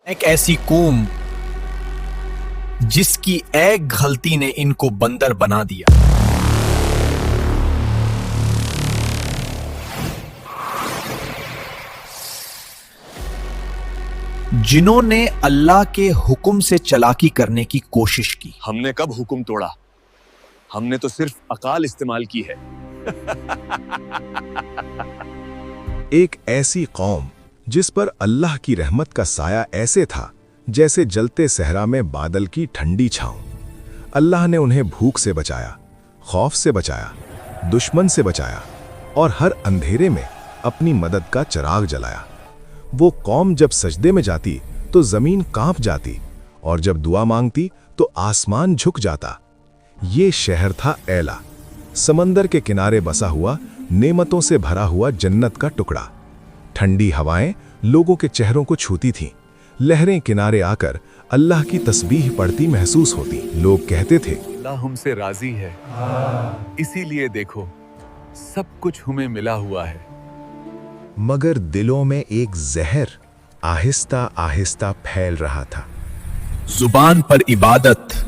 ایک ایسی قوم جس کی ایک غلطی نے ان کو بندر بنا دیا. جنہوں نے اللہ کے حکم سے چلاکی کرنے کی کوشش کی. ہم نے کب حکم توڑا؟ ہم نے تو صرف عقل استعمال کی ہے. ایک ایسی قوم جس پر اللہ کی رحمت کا سایہ ایسے تھا جیسے جلتے صحرا میں بادل کی ٹھنڈی چھاؤں. اللہ نے انہیں بھوک سے بچایا، خوف سے بچایا، دشمن سے بچایا اور ہر اندھیرے میں اپنی مدد کا چراغ جلایا. وہ قوم جب سجدے میں جاتی تو زمین کانپ جاتی اور جب دعا مانگتی تو آسمان جھک جاتا. یہ شہر تھا ایلا، سمندر کے کنارے بسا ہوا، نعمتوں سے بھرا ہوا جنت کا ٹکڑا. ٹھنڈی ہوائیں لوگوں کے چہروں کو چھوتی تھیں، لہریں کنارے آ کر اللہ کی تسبیح پڑھتی محسوس ہوتی. لوگ کہتے تھے اللہ ہم سے راضی ہے، اسی لیے دیکھو سب کچھ ہمیں ملا ہوا ہے. مگر دلوں میں ایک زہر آہستہ آہستہ پھیل رہا تھا. زبان پر عبادت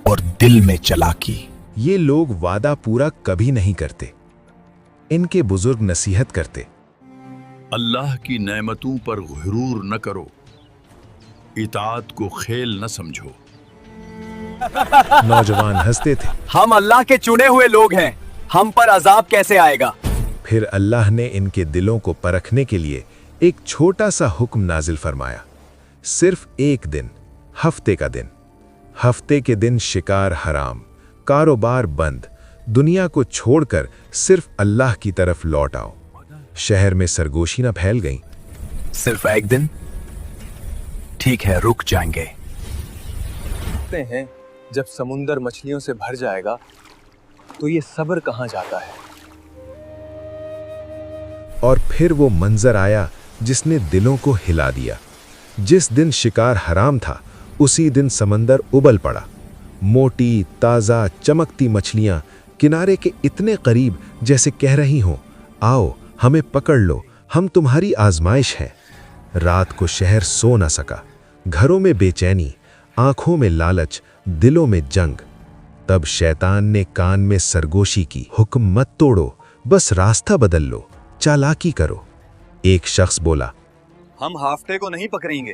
اور دل میں چلاکی. یہ لوگ وعدہ پورا کبھی نہیں کرتے. ان کے بزرگ نصیحت کرتے، اللہ کی نعمتوں پر غرور نہ کرو، اطاعت کو کھیل نہ سمجھو. نوجوان ہنستے تھے. ہم اللہ کے چنے ہوئے لوگ ہیں، ہم پر عذاب کیسے آئے گا؟ پھر اللہ نے ان کے دلوں کو پرکھنے کے لیے ایک چھوٹا سا حکم نازل فرمایا. صرف ایک دن، ہفتے کا دن. ہفتے کے دن شکار حرام، کاروبار بند، دنیا کو چھوڑ کر صرف اللہ کی طرف لوٹ آؤ. شہر میں سرگوشی نہ پھیل گئیں. صرف ایک دن؟ ٹھیک ہے، رک جائیں گے. کہتے ہیں جب سمندر مچھلیوں سے بھر جائے گا تو یہ صبر کہاں جاتا ہے. اور پھر وہ منظر آیا جس نے دلوں کو ہلا دیا. جس دن شکار حرام تھا اسی دن سمندر ابل پڑا. موٹی، تازہ، چمکتی مچھلیاں کنارے کے اتنے قریب جیسے کہہ رہی ہوں، آؤ ہمیں پکڑ لو، ہم تمہاری آزمائش ہیں. رات کو شہر سو نہ سکا. گھروں میں بے چینی، آنکھوں میں لالچ، دلوں میں جنگ. تب شیطان نے کان میں سرگوشی کی، حکم مت توڑو، بس راستہ بدل لو، چالاکی کرو. ایک شخص بولا، ہم ہفتے کو نہیں پکڑیں گے،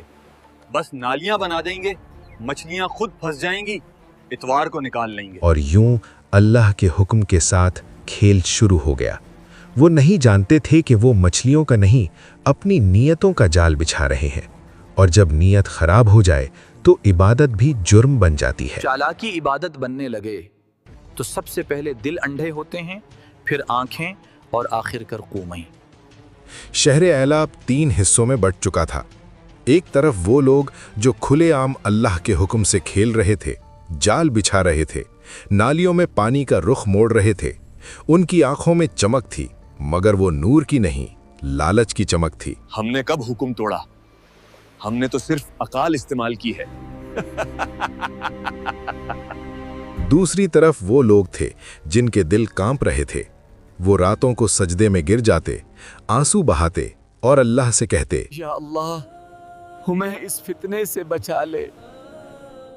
بس نالیاں بنا دیں گے، مچھلیاں خود پھنس جائیں گی، اتوار کو نکال لیں گے. اور یوں اللہ کے حکم کے ساتھ کھیل شروع ہو گیا. وہ نہیں جانتے تھے کہ وہ مچھلیوں کا نہیں، اپنی نیتوں کا جال بچھا رہے ہیں. اور جب نیت خراب ہو جائے تو عبادت بھی جرم بن جاتی ہے. چالاکی عبادت بننے لگے تو سب سے پہلے دل انڈے ہوتے ہیں، پھر آنکھیں اور آخر کر قومیں. شہر ایلا اب 3 حصوں میں بٹ چکا تھا. ایک طرف وہ لوگ جو کھلے عام اللہ کے حکم سے کھیل رہے تھے، جال بچھا رہے تھے، نالیوں میں پانی کا رخ موڑ رہے تھے. ان کی آنکھوں میں چمک تھی، مگر وہ نور کی نہیں، لالچ کی چمک تھی. ہم نے کب حکم توڑا؟ ہم نے تو صرف عقل استعمال کی ہے. دوسری طرف وہ لوگ تھے جن کے دل کانپ رہے تھے. وہ راتوں کو سجدے میں گر جاتے، آنسو بہاتے اور اللہ سے کہتے، یا اللہ ہمیں اس فتنے سے بچا لے،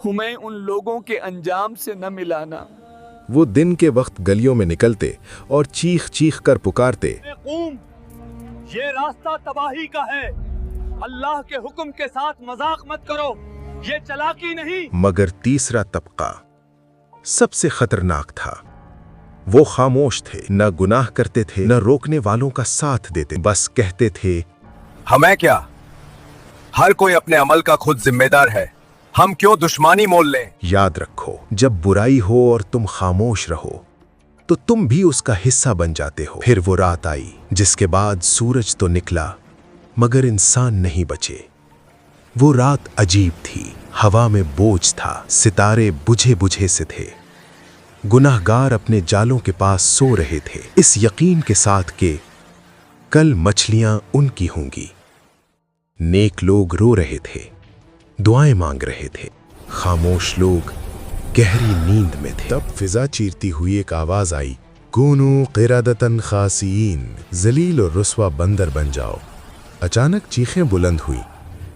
ہمیں ان لوگوں کے انجام سے نہ ملانا. وہ دن کے وقت گلیوں میں نکلتے اور چیخ چیخ کر پکارتے، قوم، یہ راستہ تباہی کا ہے، اللہ کے حکم کے ساتھ مذاق مت کرو، یہ چالاکی نہیں. مگر تیسرا طبقہ سب سے خطرناک تھا. وہ خاموش تھے، نہ گناہ کرتے تھے، نہ روکنے والوں کا ساتھ دیتے، بس کہتے تھے، ہمیں کیا، ہر کوئی اپنے عمل کا خود ذمہ دار ہے، ہم کیوں دشمنی مول لیں. یاد رکھو، جب برائی ہو اور تم خاموش رہو تو تم بھی اس کا حصہ بن جاتے ہو. پھر وہ رات آئی جس کے بعد سورج تو نکلا مگر انسان نہیں بچے. وہ رات عجیب تھی، ہوا میں بوجھ تھا، ستارے بجھے بجھے سے تھے. گناہگار اپنے جالوں کے پاس سو رہے تھے، اس یقین کے ساتھ کہ کل مچھلیاں ان کی ہوں گی. نیک لوگ رو رہے تھے، دعائیں مانگ رہے تھے، خاموش لوگ گہری نیند میں تھے. تب فضا چیرتی ہوئی ایک آواز آئی، کونو قردۃ خاسئین، ذلیل اور رسوا بندر بن جاؤ. اچانک چیخیں بلند ہوئی،